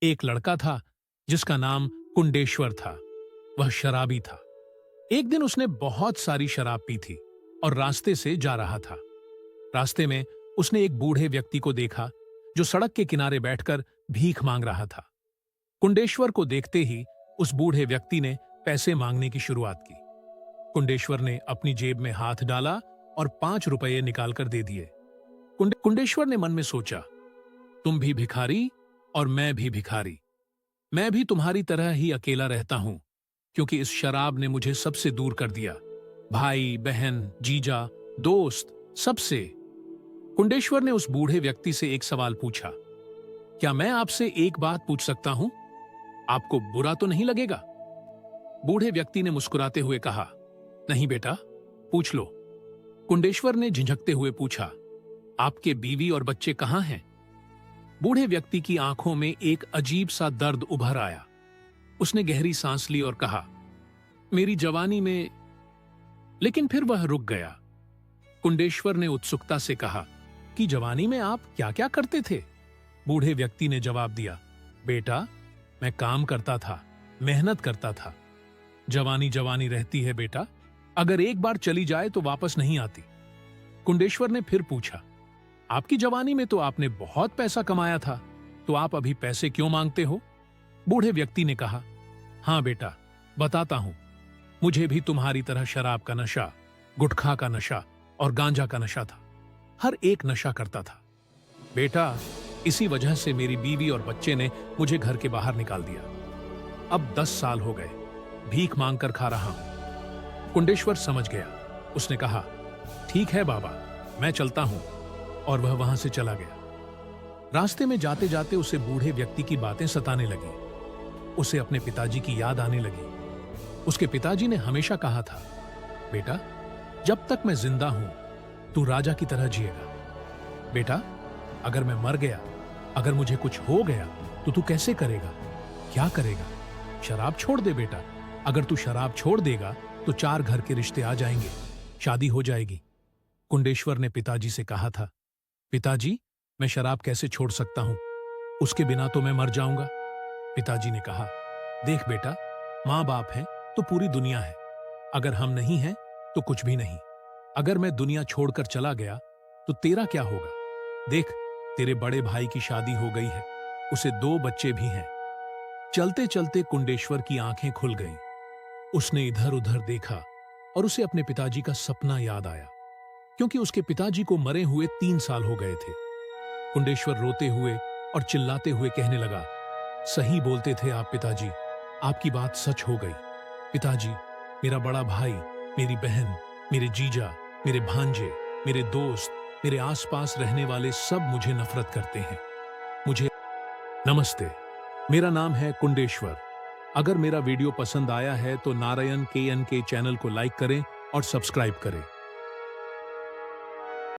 एक लड़का था जिसका नाम कुंडेश्वर था। वह शराबी था। एक दिन उसने बहुत सारी शराब पी थी और रास्ते से जा रहा था। रास्ते में उसने एक बूढ़े व्यक्ति को देखा जो सड़क के किनारे बैठकर भीख मांग रहा था। कुंडेश्वर को देखते ही उस बूढ़े व्यक्ति ने पैसे मांगने की शुरुआत की। कुंडेश्वर ने अपनी जेब में हाथ डाला और 5 रुपये निकालकर दे दिए। कुंडेश्वर ने मन में सोचा, तुम भी भिखारी और मैं भी भिखारी। मैं भी तुम्हारी तरह ही अकेला रहता हूं, क्योंकि इस शराब ने मुझे सबसे दूर कर दिया। भाई, बहन, जीजा, दोस्त, सबसे। कुंडेश्वर ने उस बूढ़े व्यक्ति से एक सवाल पूछा, क्या मैं आपसे एक बात पूछ सकता हूं? आपको बुरा तो नहीं लगेगा? बूढ़े व्यक्ति ने मुस्कुराते हुए कहा, नहीं बेटा, पूछ लो। कुंडेश्वर ने झिझकते हुए पूछा, आपके बीवी और बच्चे कहां हैं? बूढ़े व्यक्ति की आंखों में एक अजीब सा दर्द उभर आया। उसने गहरी सांस ली और कहा, मेरी जवानी में। लेकिन फिर वह रुक गया। कुंडेश्वर ने उत्सुकता से कहा कि जवानी में आप क्या क्या करते थे? बूढ़े व्यक्ति ने जवाब दिया, बेटा, मैं काम करता था, मेहनत करता था। जवानी जवानी रहती है बेटा, अगर एक बार चली जाए तो वापस नहीं आती। कुंडेश्वर ने फिर पूछा, आपकी जवानी में तो आपने बहुत पैसा कमाया था, तो आप अभी पैसे क्यों मांगते हो? बूढ़े व्यक्ति ने कहा, हां बेटा, बताता हूं। मुझे भी तुम्हारी तरह शराब का नशा, गुटखा का नशा और गांजा का नशा था। हर एक नशा करता था। बेटा, इसी वजह से मेरी बीवी और बच्चे ने मुझे घर के बाहर निकाल दिया। अब 10 साल हो गए, भीख मांगकर खा रहा हूं। कुंडेश्वर समझ गया। उसने कहा, ठीक है बाबा, मैं चलता हूं। और वह वहां से चला गया। रास्ते में जाते जाते उसे बूढ़े व्यक्ति की बातें सताने लगी। उसे अपने पिताजी की याद आने लगी। उसके पिताजी ने हमेशा कहा था, बेटा, जब तक मैं जिंदा हूं, तू राजा की तरह जिएगा। बेटा, अगर मैं मर गया, अगर मुझे कुछ हो गया, तो तू कैसे करेगा? क्या करेगा? शराब छोड़ दे बेटा। अगर तू शराब छोड़ देगा तो 4 घर के रिश्ते आ जाएंगे, शादी हो जाएगी। कुंडेश्वर ने पिताजी से कहा था, पिताजी, मैं शराब कैसे छोड़ सकता हूं? उसके बिना तो मैं मर जाऊंगा। पिताजी ने कहा, देख बेटा, मां बाप हैं तो पूरी दुनिया है। अगर हम नहीं हैं तो कुछ भी नहीं। अगर मैं दुनिया छोड़कर चला गया तो तेरा क्या होगा? देख, तेरे बड़े भाई की शादी हो गई है, उसे 2 बच्चे भी हैं। चलते चलते कुंडेश्वर की आंखें खुल गईं। उसने इधर उधर देखा और उसे अपने पिताजी का सपना याद आया, क्योंकि उसके पिताजी को मरे हुए 3 साल हो गए थे। कुंडेश्वर रोते हुए और चिल्लाते हुए कहने लगा, सही बोलते थे आप पिताजी, आपकी बात सच हो गई। पिताजी, मेरा बड़ा भाई, मेरी बहन, मेरे जीजा, मेरे भांजे, मेरे दोस्त, मेरे आसपास रहने वाले सब मुझे नफरत करते हैं। मुझे नमस्ते, मेरा नाम है कुंडेश्वर। अगर मेरा वीडियो पसंद आया है तो नारायण KNK चैनल को लाइक करें और सब्सक्राइब करें।